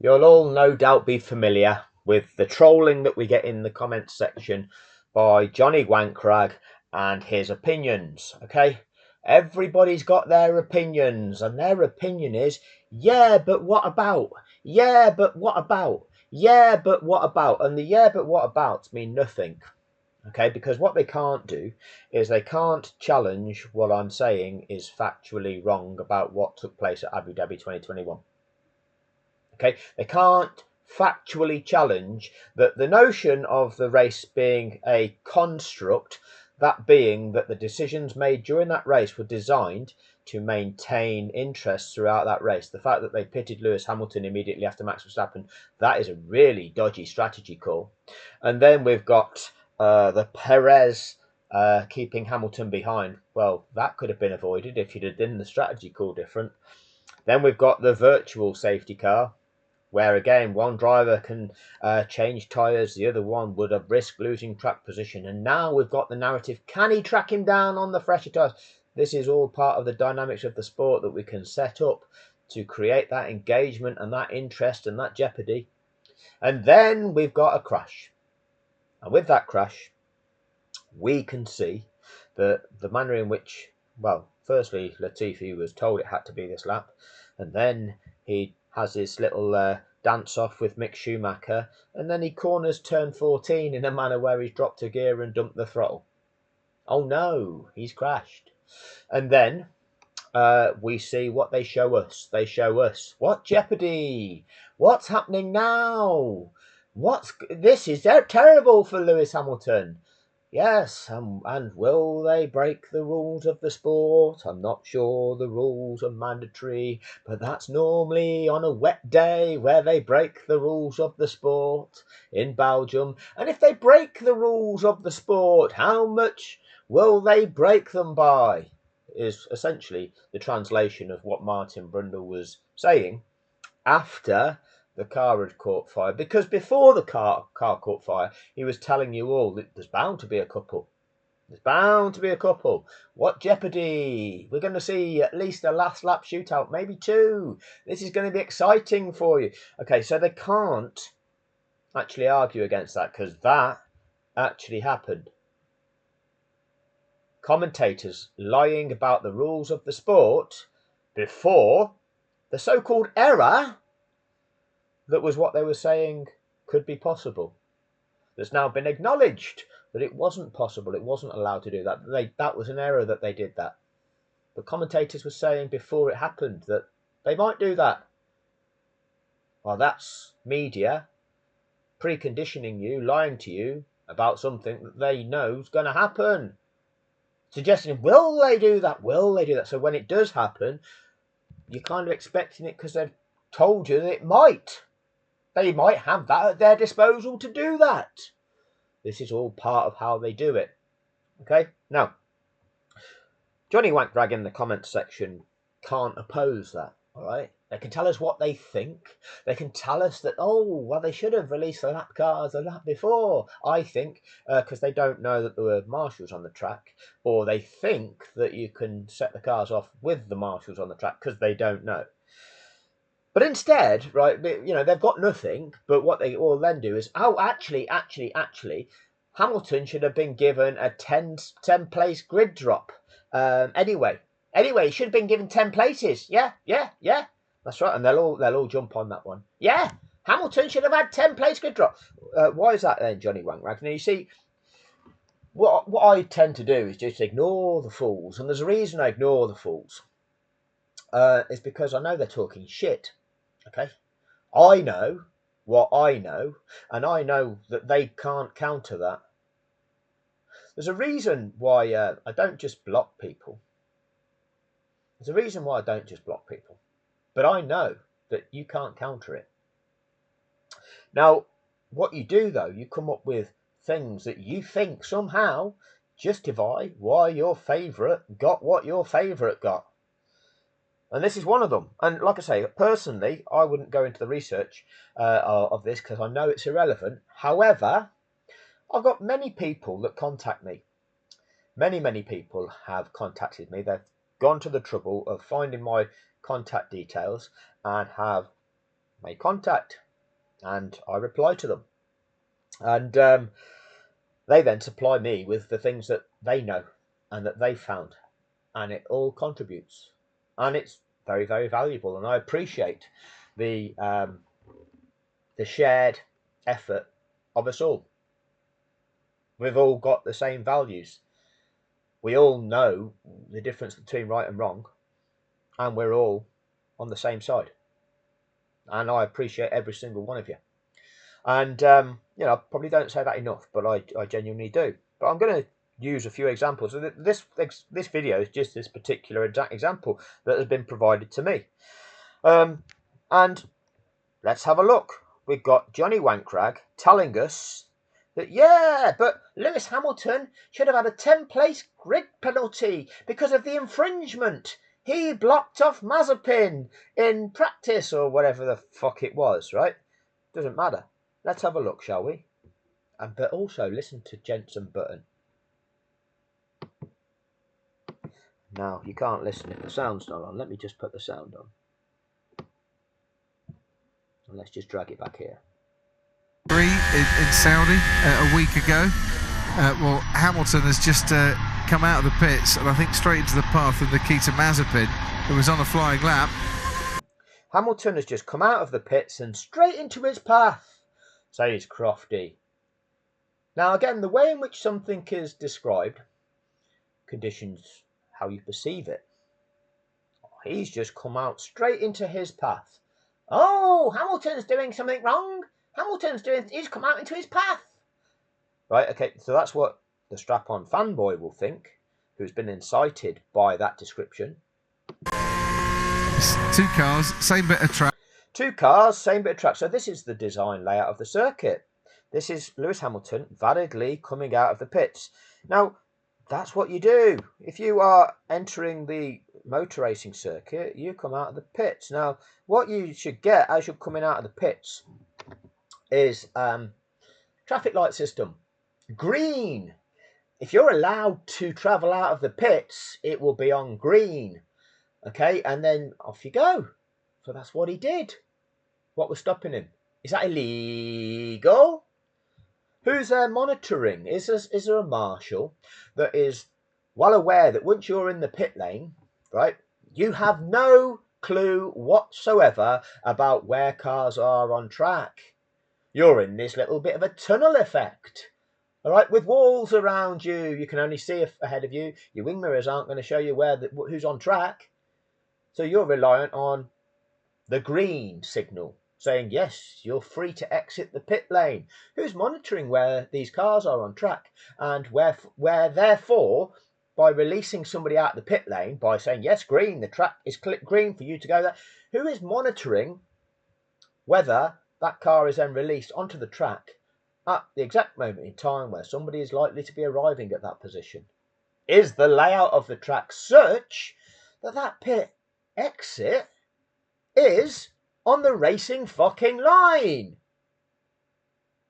You'll all no doubt be familiar with the trolling that we get in the comments section by Johnnywankrag and his opinions. Okay, everybody's got their opinions, and their opinion is, yeah, but what about? Yeah, but what about? Yeah, but what about? And the yeah, but what abouts mean nothing. Okay, because what they can't do is they can't challenge what I'm saying is factually wrong about what took place at Abu Dhabi 2021. Okay, they can't factually challenge that the notion of the race being a construct, that being that the decisions made during that race were designed to maintain interest throughout that race. The fact that they pitted Lewis Hamilton immediately after Max Verstappen, that is a really dodgy strategy call. And then we've got the Perez keeping Hamilton behind. Well, that could have been avoided if you'd have done the strategy call different. Then we've got the virtual safety car, where again one driver can change tyres, the other one would have risked losing track position. And now we've got the narrative, can he track him down on the fresher tyres? This is all part of the dynamics of the sport that we can set up to create that engagement and that interest and that jeopardy. And then we've got a crash. And with that crash, we can see that the manner in which, well, firstly, Latifi was told it had to be this lap, and then he has his little dance off with Mick Schumacher, and then he corners turn 14 in a manner where he's dropped a gear and dumped the throttle. Oh no, he's crashed. And then we see what they show us. They show us what jeopardy? What's happening now? This is terrible for Lewis Hamilton. Yes, and will they break the rules of the sport? I'm not sure the rules are mandatory, but that's normally on a wet day where they break the rules of the sport in Belgium. And if they break the rules of the sport, how much will they break them by? Is essentially the translation of what Martin Brundle was saying after the car had caught fire. Because before the car caught fire, he was telling you all that there's bound to be a couple. There's bound to be a couple. What jeopardy! We're going to see at least a last lap shootout, maybe two. This is going to be exciting for you. Okay, so they can't actually argue against that because that actually happened. Commentators lying about the rules of the sport before the so-called error that was what they were saying could be possible. That's now been acknowledged that it wasn't possible. It wasn't allowed to do that. That was an error that they did that. The commentators were saying before it happened that they might do that. Well, that's media preconditioning you, lying to you about something that they know is going to happen. Suggesting, will they do that? Will they do that? So when it does happen, you're kind of expecting it because they've told you that it might. They might have that at their disposal to do that. This is all part of how they do it. Okay? Now, Johnnywankrag in the comments section can't oppose that. All right? They can tell us what they think. They can tell us that, oh, well, they should have released the lap cars the lap before, I think, because they don't know that there were marshals on the track, or they think that you can set the cars off with the marshals on the track because they don't know. But instead, right, they've got nothing, but what they all then do is, oh, actually, Hamilton should have been given a 10 place grid drop. Anyway, he should have been given 10 places. Yeah. That's right. And they'll all jump on that one. Yeah, Hamilton should have had 10 place grid drop. Why is that then, Johnnywankrag? Now, you see, what I tend to do is just ignore the fools. And there's a reason I ignore the fools. It's because I know they're talking shit. Okay? I know what I know, and I know that they can't counter that. There's a reason why I don't just block people. There's a reason why I don't just block people. But I know that you can't counter it. Now, what you do, though, you come up with things that you think somehow justify why your favourite got what your favourite got. And this is one of them. And like I say, personally, I wouldn't go into the research of this because I know it's irrelevant. However, I've got many people that contact me. Many people have contacted me. They've gone to the trouble of finding my contact details and have made contact, and I reply to them. And they then supply me with the things that they know and that they found, and it all contributes, and it's very, very valuable. And I appreciate the shared effort of us all. We've all got the same values. We all know the difference between right and wrong, and we're all on the same side. And I appreciate every single one of you. And I probably don't say that enough, but I genuinely do. But I'm going to use a few examples. This video is just this particular example that has been provided to me. And let's have a look. We've got Johnnywankrag telling us that, yeah, but Lewis Hamilton should have had a 10-place grid penalty because of the infringement. He blocked off Mazepin in practice or whatever the fuck it was, right? Doesn't matter. Let's have a look, shall we? But also listen to Jenson Button. Now, you can't listen if the sound's not on. Let me just put the sound on. And let's just drag it back here. In Saudi a week ago. Well, Hamilton has just come out of the pits and I think straight into the path of Nikita Mazepin, who was on a flying lap. Hamilton has just come out of the pits and straight into his path, says Crofty. Now, again, the way in which something is described conditions how you perceive it. He's just come out straight into his path. Oh, Hamilton's doing something wrong. He's come out into his path. Right, okay, so that's what the strap-on fanboy will think, who's been incited by that description. Two cars, same bit of track. Two cars, same bit of track. So this is the design layout of the circuit. This is Lewis Hamilton validly coming out of the pits. Now, that's what you do. If you are entering the motor racing circuit, you come out of the pits. Now, what you should get as you're coming out of the pits is traffic light system. Green. If you're allowed to travel out of the pits, it will be on green. Okay, and then off you go. So that's what he did. What was stopping him? Is that illegal? Who's there monitoring? Is there a marshal that is well aware that once you're in the pit lane, right, you have no clue whatsoever about where cars are on track? You're in this little bit of a tunnel effect. All right, with walls around you, you can only see ahead of you. Your wing mirrors aren't going to show you who's on track. So you're reliant on the green signal saying, yes, you're free to exit the pit lane. Who's monitoring where these cars are on track? And where therefore, by releasing somebody out of the pit lane, by saying, yes, green, the track is green for you to go there, who is monitoring whether that car is then released onto the track at the exact moment in time where somebody is likely to be arriving at that position? Is the layout of the track such that that pit exit is on the racing fucking line?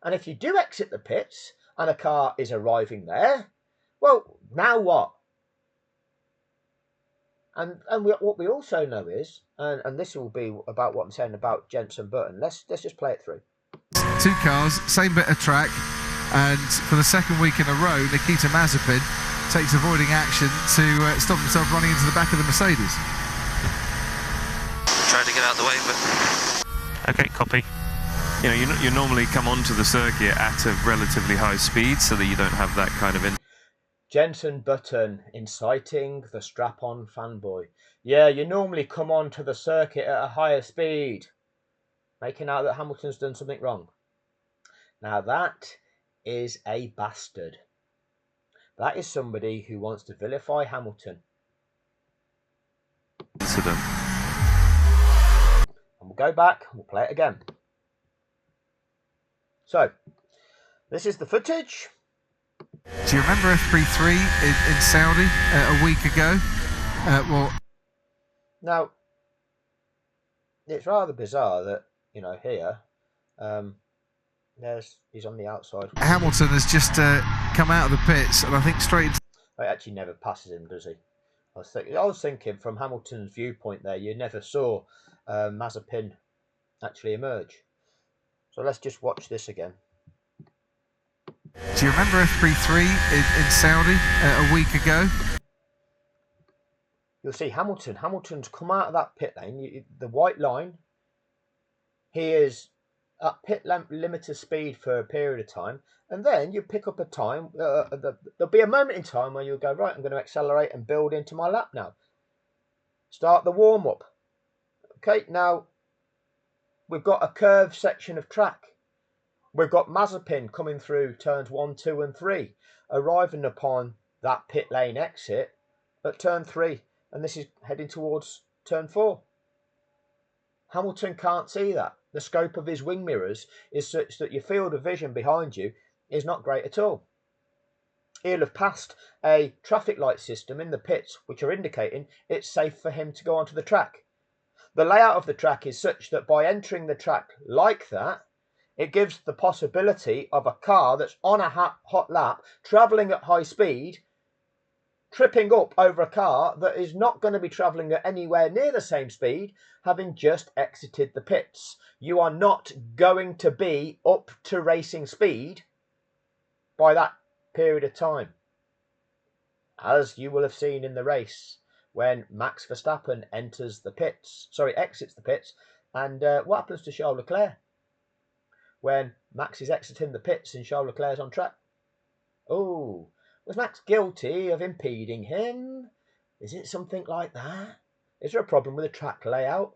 And if you do exit the pits and a car is arriving there, well, now what? And what we also know is, and this will be about what I'm saying about Jenson Button. Let's just play it through. Two cars, same bit of track, and for the second week in a row, Nikita Mazepin takes avoiding action to stop himself running into the back of the Mercedes. Try to get out of the way, but okay, copy. You know, you normally come onto the circuit at a relatively high speed so that you don't have that kind of Jenson Button inciting the strap-on fanboy. Yeah, you normally come onto the circuit at a higher speed, making out that Hamilton's done something wrong. Now that is a bastard. That is somebody who wants to vilify Hamilton. incident. And we'll go back and we'll play it again. So, this is the footage. Do you remember FP3 in Saudi a week ago? Well, now, it's rather bizarre that, you know, here, he's on the outside. Hamilton has just come out of the pits, and I think straight into... He actually never passes him, does he? I was thinking from Hamilton's viewpoint there, you never saw Mazepin actually emerge. So let's just watch this again. Do you remember FP3 in Saudi a week ago? You'll see Hamilton's come out of that pit lane, the white line. He is at pit limiter speed for a period of time, and then you pick up a time. There'll be a moment in time where you'll go, right, I'm going to accelerate and build into my lap now. Start the warm-up. Okay, now we've got a curved section of track. We've got Mazepin coming through turns 1, 2 and 3, arriving upon that pit lane exit at turn 3, and this is heading towards turn 4. Hamilton can't see that. The scope of his wing mirrors is such that your field of vision behind you is not great at all. He'll have passed a traffic light system in the pits which are indicating it's safe for him to go onto the track. The layout of the track is such that by entering the track like that, it gives the possibility of a car that's on a hot lap, travelling at high speed, tripping up over a car that is not going to be travelling at anywhere near the same speed, having just exited the pits. You are not going to be up to racing speed by that period of time, as you will have seen in the race when Max Verstappen exits the pits, and what happens to Charles Leclerc when Max is exiting the pits and Charles Leclerc's on track? Oh, was Max guilty of impeding him? Is it something like that? Is there a problem with the track layout?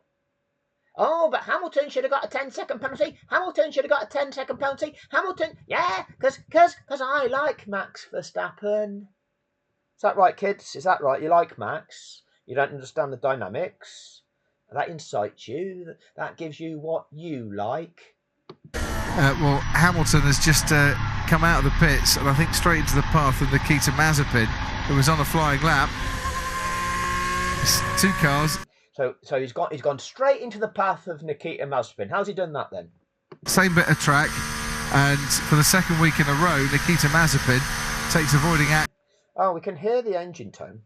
Oh, but Hamilton should have got a 10-second penalty. Hamilton should have got a 10-second penalty. Hamilton, yeah, because I like Max Verstappen. Is that right, kids? Is that right? You like Max? You don't understand the dynamics? That incites you. That gives you what you like. Well, Hamilton has just come out of the pits, and I think straight into the path of Nikita Mazepin, who was on a flying lap. It's 2 cars. So he's gone straight into the path of Nikita Mazepin. How's he done that then? Same bit of track, and for the second week in a row, Nikita Mazepin takes avoiding act. Oh, we can hear the engine tone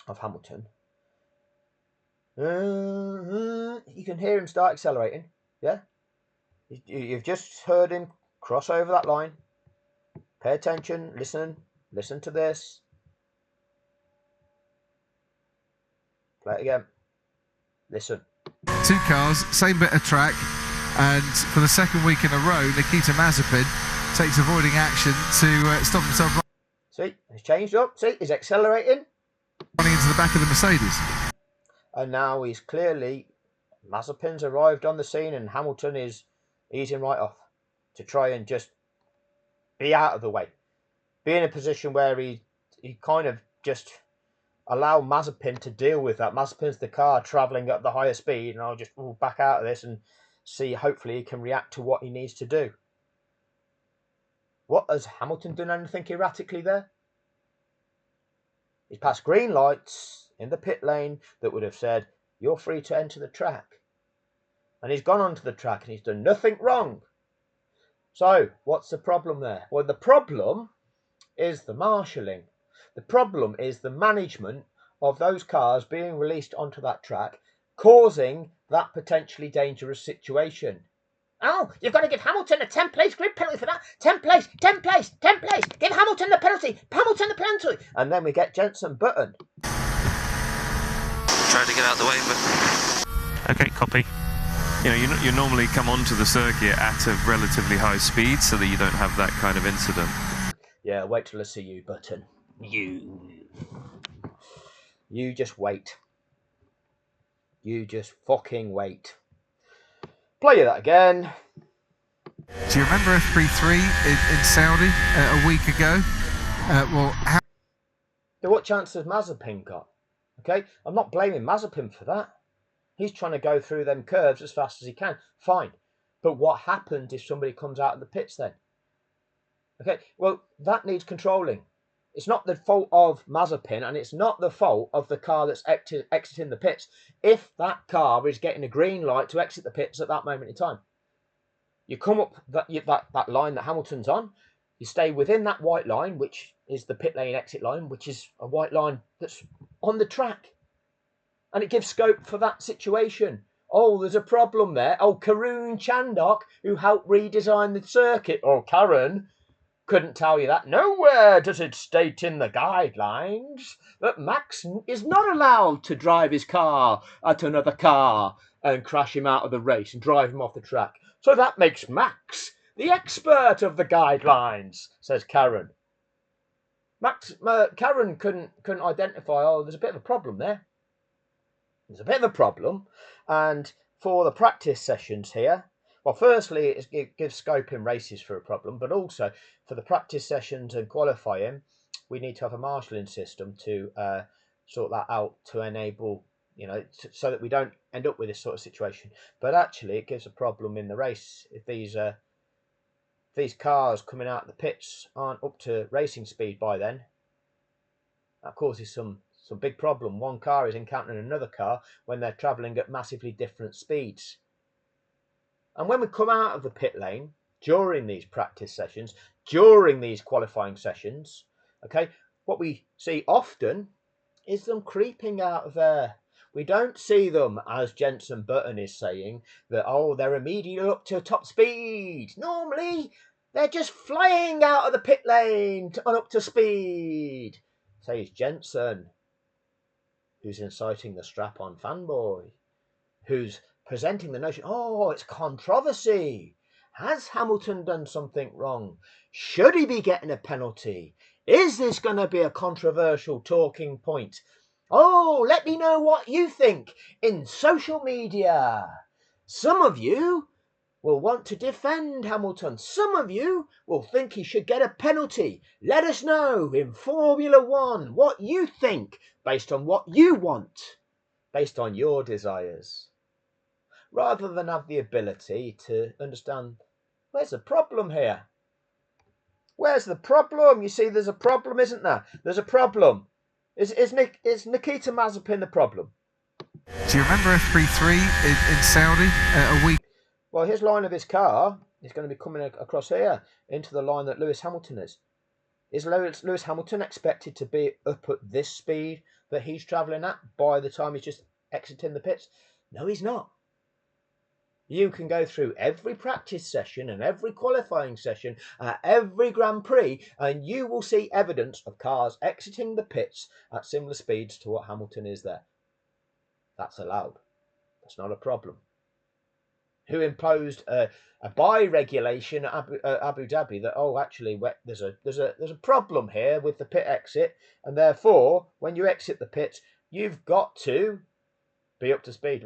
of Hamilton. You can hear him start accelerating. Yeah? You've just heard him cross over that line. Pay attention, listen to this. Play it again. Listen. 2 cars, same bit of track, and for the second week in a row, Nikita Mazepin takes avoiding action to stop himself. See, he's changed up. See, he's accelerating. Running into the back of the Mercedes. And now he's clearly, Mazepin's arrived on the scene and Hamilton is easing right off to try and just be out of the way. Be in a position where he kind of just allow Mazepin to deal with that. Mazepin's the car travelling at the higher speed, and I'll just back out of this and see, hopefully he can react to what he needs to do. What, has Hamilton done anything erratically there? He's passed green lights in the pit lane that would have said, you're free to enter the track. And he's gone onto the track and he's done nothing wrong. So, what's the problem there? Well, the problem is the marshalling. The problem is the management of those cars being released onto that track, causing that potentially dangerous situation. Oh, you've got to give Hamilton a 10-place grid penalty for that. 10 place. Give Hamilton the penalty. And then we get Jenson Button. Try to get out the way, but... Okay, copy. You normally come onto the circuit at a relatively high speed so that you don't have that kind of incident. Yeah, wait till I see you, Button. You just wait. You just fucking wait. Play that again. Do you remember FP3 in Saudi a week ago? What chance has Mazepin got? Okay, I'm not blaming Mazepin for that. He's trying to go through them curves as fast as he can. Fine. But what happens if somebody comes out of the pits then? Okay, well, that needs controlling. It's not the fault of Mazepin, and it's not the fault of the car that's exiting the pits if that car is getting a green light to exit the pits at that moment in time. You come up that line that Hamilton's on, you stay within that white line, which is the pit lane exit line, which is a white line that's on the track. And it gives scope for that situation Oh, there's a problem there. Oh, Karun Chandok, who helped redesign the circuit, or Karen, couldn't tell you that. Nowhere does it state in the guidelines that Max is not allowed to drive his car at another car and crash him out of the race and drive him off the track. So that makes Max the expert of the guidelines, says Karen. Karen couldn't identify, oh, there's a bit of a problem there. There's a bit of a problem. And for the practice sessions here, well, firstly, it gives scope in races for a problem, but also for the practice sessions and qualifying, we need to have a marshalling system to sort that out to enable, so that we don't end up with this sort of situation. But actually, it gives a problem in the race if these cars coming out of the pits aren't up to racing speed by then. That causes some big problem. One car is encountering another car when they're travelling at massively different speeds. And when we come out of the pit lane during these practice sessions, during these qualifying sessions, okay, what we see often is them creeping out of there. We don't see them, as Jenson Button is saying, that, oh, they're immediately up to top speed. Normally, they're just flying out of the pit lane and up to speed, says Jenson, who's inciting the strap-on fanboy, who's presenting the notion, oh, it's controversy. Has Hamilton done something wrong? Should he be getting a penalty? Is this going to be a controversial talking point? Oh, let me know what you think in social media. Some of you will want to defend Hamilton. Some of you will think he should get a penalty. Let us know in Formula One what you think based on what you want, based on your desires, rather than have the ability to understand, where's the problem here? Where's the problem? You see, there's a problem, isn't there? There's a problem. Is Nikita Mazepin the problem? Do you remember FP3 in Saudi a week? Well, his line of his car is going to be coming across here into the line that Lewis Hamilton is. Is Lewis Hamilton expected to be up at this speed that he's travelling at by the time he's just exiting the pits? No, he's not. You can go through every practice session and every qualifying session at every Grand Prix, and you will see evidence of cars exiting the pits at similar speeds to what Hamilton is there. That's allowed. That's not a problem. Who imposed a by-regulation at Abu Dhabi that, oh, actually, there's a problem here with the pit exit, and therefore, when you exit the pits, you've got to be up to speed.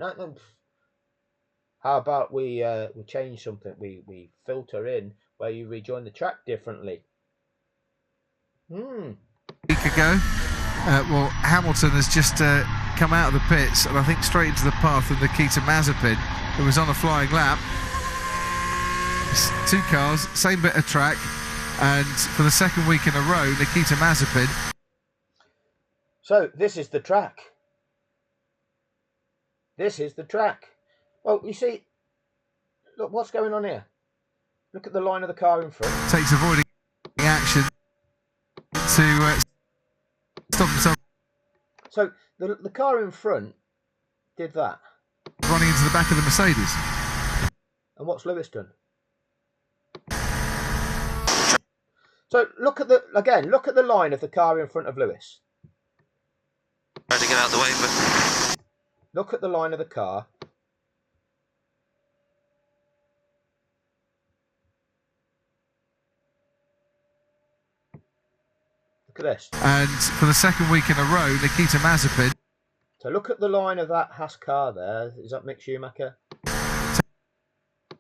How about we change something? We filter in where you rejoin the track differently. A week ago, well, Hamilton has just come out of the pits and I think straight into the path of Nikita Mazepin, who was on a flying lap. Two cars, same bit of track, and for the second week in a row, Nikita Mazepin. So this is the track. This is the track. Well, you see, look what's going on here. Look at the line of the car in front. Takes avoiding action to stop himself. So the car in front did that. Running into the back of the Mercedes. And what's Lewis done? So look at the line of the car in front of Lewis. Trying to get out of the way, but Look at the line of the car. Look at this. And for the second week in a row, Nikita Mazepin. So look at the line of that Haas car there. Is that Mick Schumacher?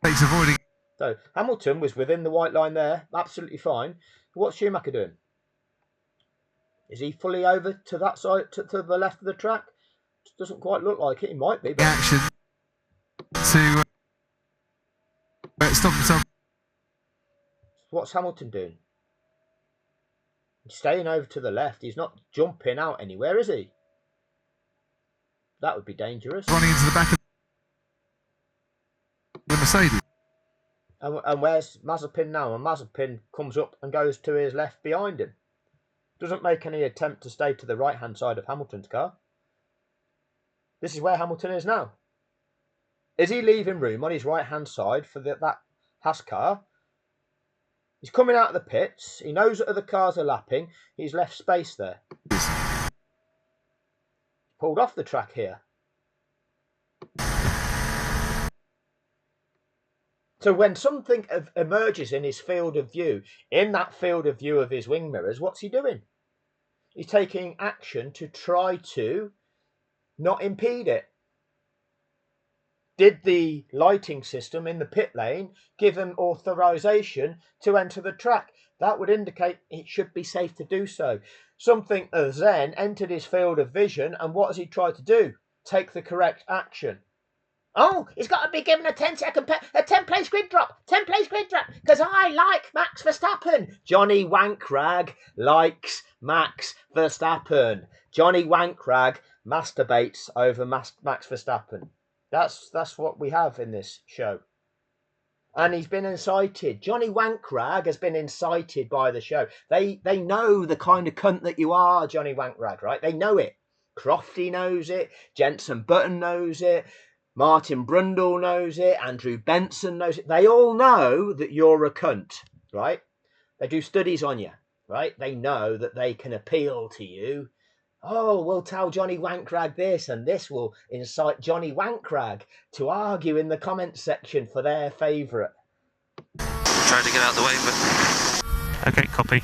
Takes avoiding. So Hamilton was within the white line there, absolutely fine. What's Schumacher doing? Is he fully over to that side, to the left of the track? Doesn't quite look like it. He might be. But Action to stop himself. what's Hamilton doing? He's staying over to the left. He's not jumping out anywhere, is he? That would be dangerous. Running into the back of the Mercedes. And where's Mazepin now? And Mazepin comes up and goes to his left behind him. Doesn't make any attempt to stay to the right-hand side of Hamilton's car. This is where Hamilton is now. Is he leaving room on his right-hand side for that Haas car? He's coming out of the pits. He knows that other cars are lapping. He's left space there. Pulled off the track here. So when something emerges in his field of view, in that field of view of his wing mirrors, what's he doing? He's taking action to try to not impede it. Did the lighting system in the pit lane give him authorization to enter the track? That would indicate it should be safe to do so. Something has then entered his field of vision, and what has he tried to do? Take the correct action. Oh, he's got to be given a 10-place grid drop. 10-place grid drop, because I like Max Verstappen. Johnnywankrag likes Max Verstappen. Johnnywankrag masturbates over Max Verstappen. That's what we have in this show. And he's been incited. Johnnywankrag has been incited by the show. They know the kind of cunt that you are, Johnnywankrag, right? They know it. Crofty knows it. Jenson Button knows it. Martin Brundle knows it. Andrew Benson knows it. They all know that you're a cunt, right? They do studies on you, right? They know that they can appeal to you. Oh, we'll tell Johnnywankrag this, and this will incite Johnnywankrag to argue in the comments section for their favourite. Try to get out of the way, but... Okay, copy.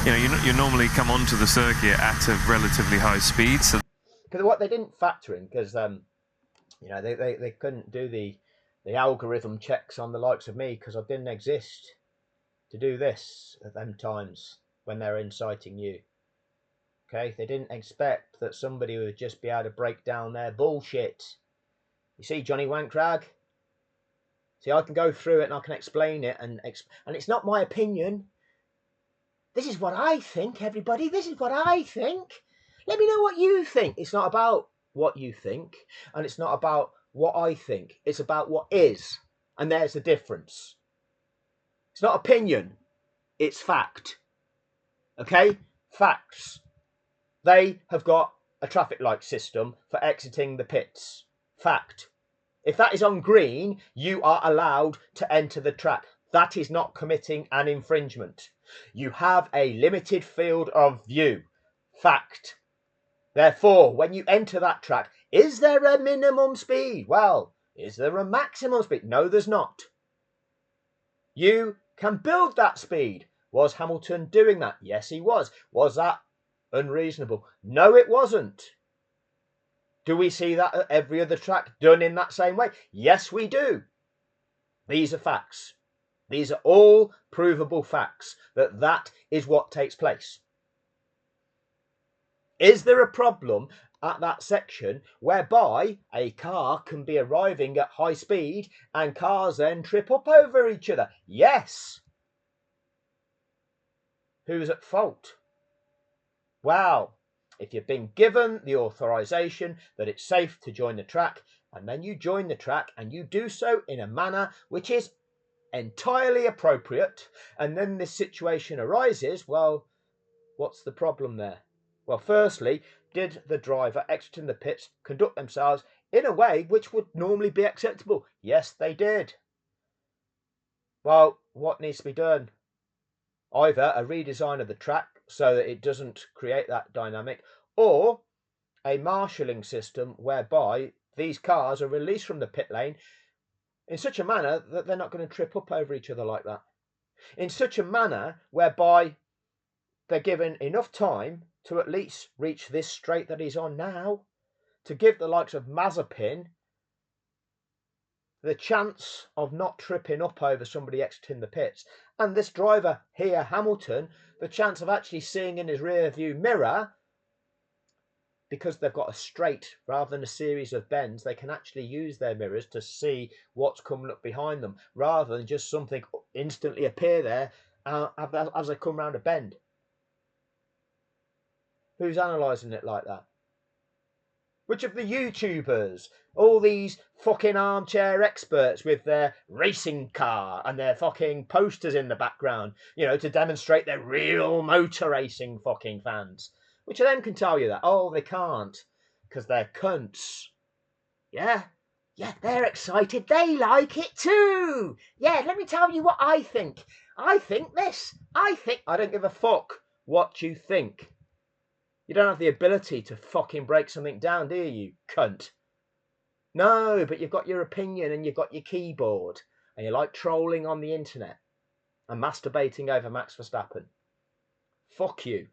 You know, you normally come onto the circuit at a relatively high speed, so... Because what they didn't factor in, because, you know, they couldn't do the algorithm checks on the likes of me, because I didn't exist to do this at them times when they're inciting you. Okay, they didn't expect that somebody would just be able to break down their bullshit. You see, Johnnywankrag? See, I can go through it and I can explain it, and it's not my opinion. This is what I think, everybody. This is what I think. Let me know what you think. It's not about what you think, and it's not about what I think. It's about what is, and there's a difference. It's not opinion. It's fact. Okay? Facts. They have got a traffic light system for exiting the pits. Fact. If that is on green, you are allowed to enter the track. That is not committing an infringement. You have a limited field of view. Fact. Therefore, when you enter that track, is there a minimum speed? Well, is there a maximum speed? No, there's not. You can build that speed. Was Hamilton doing that? Yes, he was. Was that unreasonable? No, it wasn't. Do we see that at every other track done in that same way? Yes, we do. These are facts. These are all provable facts that is what takes place. Is there a problem at that section whereby a car can be arriving at high speed and cars then trip up over each other? Yes. Who's at fault? Well, if you've been given the authorization that it's safe to join the track, and then you join the track and you do so in a manner which is entirely appropriate, and then this situation arises, well, what's the problem there? Well, firstly, did the driver exiting the pits conduct themselves in a way which would normally be acceptable? Yes, they did. Well, what needs to be done? Either a redesign of the track so that it doesn't create that dynamic, or a marshalling system whereby these cars are released from the pit lane in such a manner that they're not going to trip up over each other like that. In such a manner whereby they're given enough time to at least reach this straight that he's on now, to give the likes of Mazepin the chance of not tripping up over somebody exiting the pits, and this driver here, Hamilton, the chance of actually seeing in his rear view mirror, because they've got a straight rather than a series of bends, they can actually use their mirrors to see what's coming up behind them, rather than just something instantly appear there as they come round a bend. Who's analysing it like that? Which of the YouTubers? All these fucking armchair experts with their racing car and their fucking posters in the background, you know, to demonstrate they're real motor racing fucking fans. Which of them can tell you that? Oh, they can't, because they're cunts. Yeah, Yeah, they're excited. They like it too. Yeah, let me tell you what I think. I think this. I don't give a fuck what you think. You don't have the ability to fucking break something down, do you cunt? No, but you've got your opinion and you've got your keyboard. And you like trolling on the internet and masturbating over Max Verstappen. Fuck you.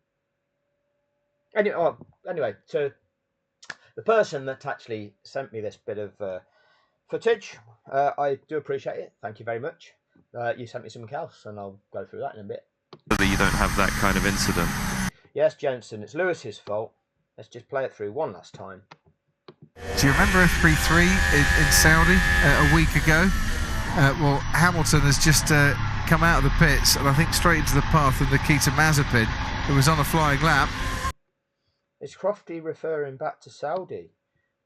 Anyway, to the person that actually sent me this bit of footage, I do appreciate it. Thank you very much. You sent me something else, and I'll go through that in a bit. So that you don't have that kind of incident. Yes, Jensen, it's Lewis's fault. Let's just play it through one last time. Do you remember F3 in Saudi a week ago? Well, Hamilton has just come out of the pits and I think straight into the path of Nikita Mazepin, who was on a flying lap. Is Crofty referring back to Saudi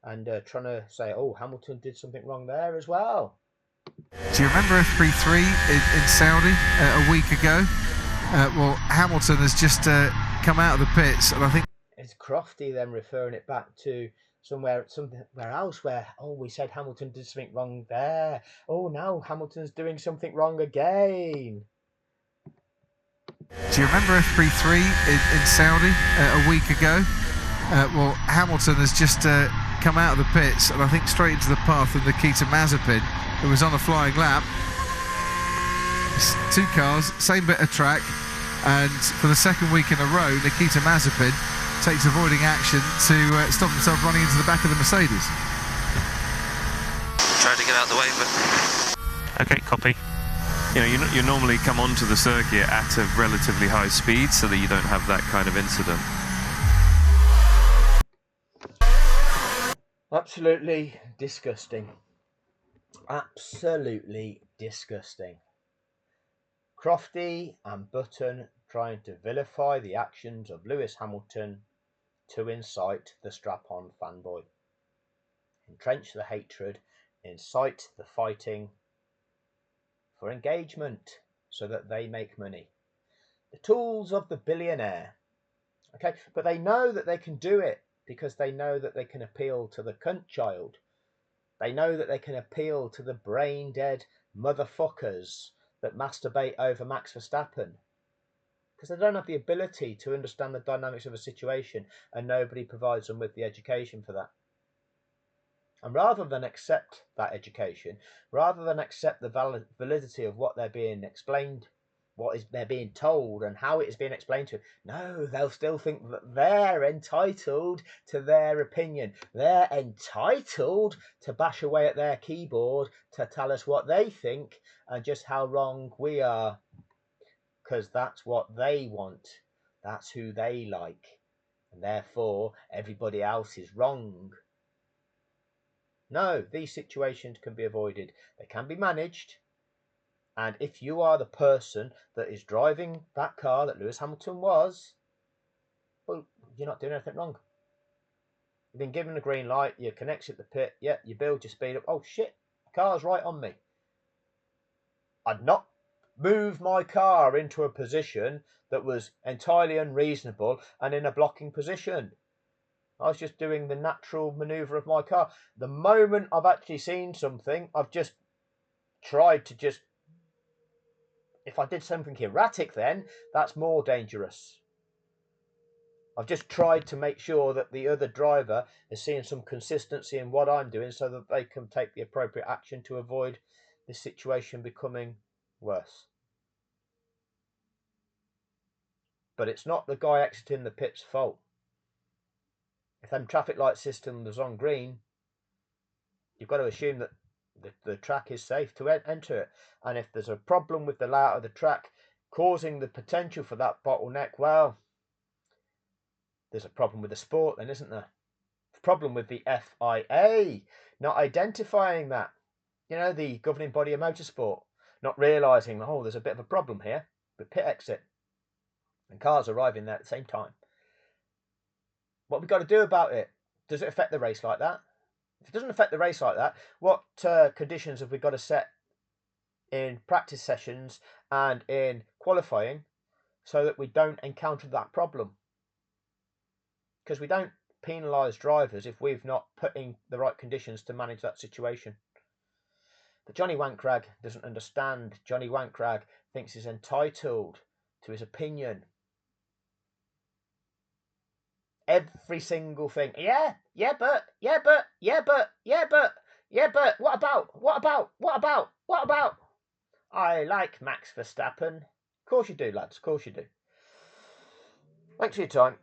and trying to say, oh, Hamilton did something wrong there as well? Do you remember F3 in Saudi a week ago? Well, Hamilton has just come out of the pits and I think... Is Crofty then referring it back to somewhere else where, oh, we said Hamilton did something wrong there. Oh, now Hamilton's doing something wrong again. Do you remember F3 in Saudi a week ago? Well, Hamilton has just come out of the pits and I think straight into the path of Nikita Mazepin, who was on a flying lap. It's two cars, same bit of track, and for the second week in a row, Nikita Mazepin takes avoiding action to stop himself running into the back of the Mercedes. Try to get out of the way, but... Okay, copy. You know, you normally come onto the circuit at a relatively high speed so that you don't have that kind of incident. Absolutely disgusting. Absolutely disgusting. Crofty and Button trying to vilify the actions of Lewis Hamilton to incite the strap-on fanboy, entrench the hatred, incite the fighting for engagement so that they make money. The tools of the billionaire. Okay, but they know that they can do it because they know that they can appeal to the cunt child. They know that they can appeal to the brain-dead motherfuckers that masturbate over Max Verstappen. Because they don't have the ability to understand the dynamics of a situation and nobody provides them with the education for that. And rather than accept that education, rather than accept the validity of what they're being explained, they're being told and how it is being explained to, no, they'll still think that they're entitled to their opinion. They're entitled to bash away at their keyboard to tell us what they think and just how wrong we are. Because that's what they want. That's who they like. And therefore, everybody else is wrong. No, these situations can be avoided. They can be managed. And if you are the person that is driving that car that Lewis Hamilton was, well, you're not doing anything wrong. You've been given a green light, you can exit the pit, yeah, you build your speed up. Oh shit, the car's right on me. I'd not move my car into a position that was entirely unreasonable and in a blocking position. I was just doing the natural manoeuvre of my car. The moment I've actually seen something, I've just tried to just... If I did something erratic then, that's more dangerous. I've just tried to make sure that the other driver is seeing some consistency in what I'm doing so that they can take the appropriate action to avoid this situation becoming worse. But it's not the guy exiting the pit's fault. If them traffic light system was on green, you've got to assume that the track is safe to enter it. And if there's a problem with the layout of the track causing the potential for that bottleneck, well, there's a problem with the sport then, isn't there? A problem with the FIA not identifying that. You know, the governing body of motorsport not realising, oh, there's a bit of a problem here with pit exit and cars arriving there at the same time. What we've got to do about it? Does it affect the race like that? If it doesn't affect the race like that, what conditions have we got to set in practice sessions and in qualifying so that we don't encounter that problem? Because we don't penalise drivers if we've not put in the right conditions to manage that situation. But Johnnywankrag doesn't understand. Johnnywankrag thinks he's entitled to his opinion. Every single thing. Yeah, but, what about? I like Max Verstappen. Of course you do, lads, of course you do. Thanks for your time.